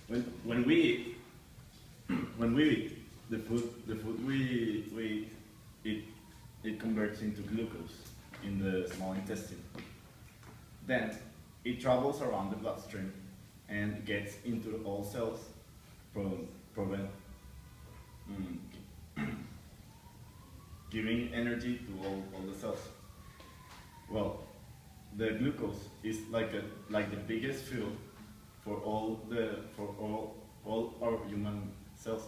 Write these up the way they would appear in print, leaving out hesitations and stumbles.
when we eat, when we eat the food we eat, it converts into glucose in the small intestine. Then it travels around the bloodstream and gets into all cells, prevent, giving energy to all the cells. Well, the glucose is like the biggest fuel for all our human cells.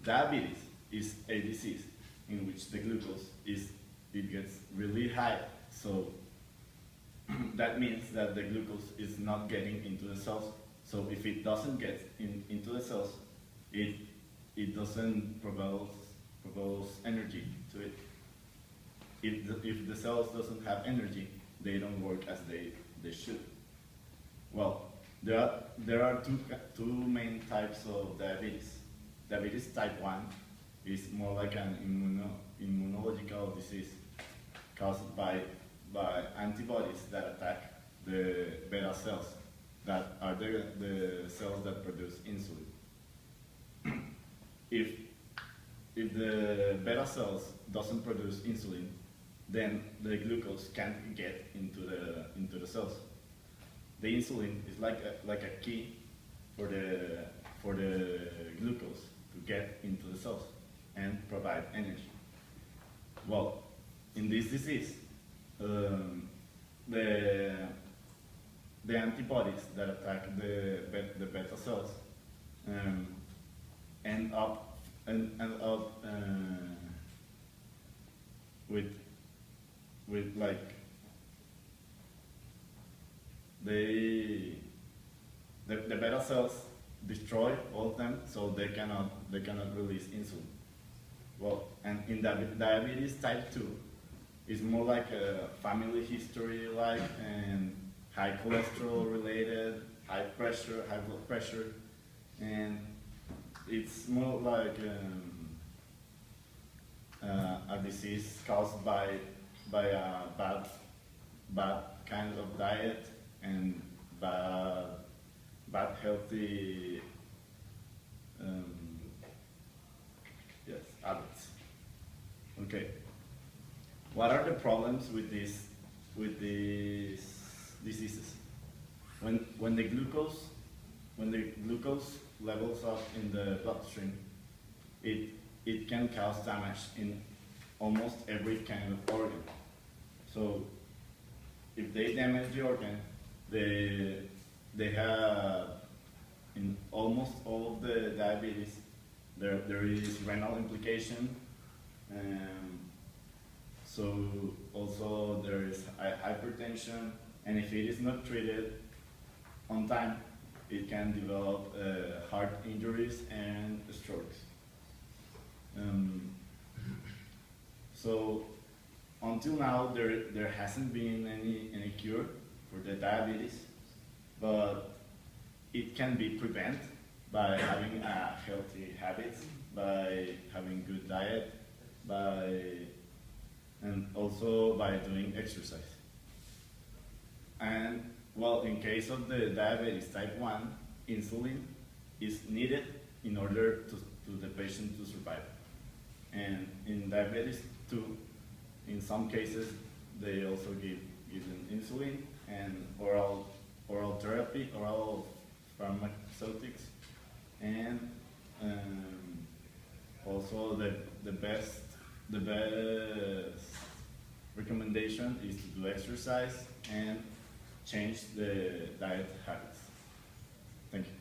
Diabetes is a disease in which the glucose it gets really high. So that means that the glucose is not getting into the cells. So if it doesn't get into the cells, it doesn't propose energy to it. If the cells doesn't have energy, they don't work as they should. Well, there are two main types of diabetes. Diabetes type 1 is more like an immunological disease caused by antibodies that attack the beta cells that are the cells that produce insulin. If the beta cells doesn't produce insulin, then the glucose can't get into the cells. The insulin is like a key for the glucose to get into the cells and provide energy. Well, in this disease, the antibodies that attack the beta cells end up with like the beta cells destroy all of them, so they cannot release insulin. Well, and in diabetes type 2, it's more like a family history and high cholesterol related, high blood pressure, and it's more like a disease caused by a bad kind of diet and bad healthy habits. Okay, what are the problems with these diseases? When the glucose levels up in the bloodstream, it can cause damage in almost every kind of organ. So if they damage the organ, they have, in almost all of the diabetes, there is renal implication. So also there is hypertension, and if it is not treated on time, it can develop heart injuries and strokes. So until now, there hasn't been any cure for the diabetes, but it can be prevented by having healthy habits, by having good diet, and also by doing exercise. And well, in case of the diabetes type 1, insulin is needed in order to the patient to survive. And in diabetes 2, in some cases, they also give them insulin and oral therapy, oral pharmaceutics, and also the best recommendation is to do exercise and change the diet habits. Thank you.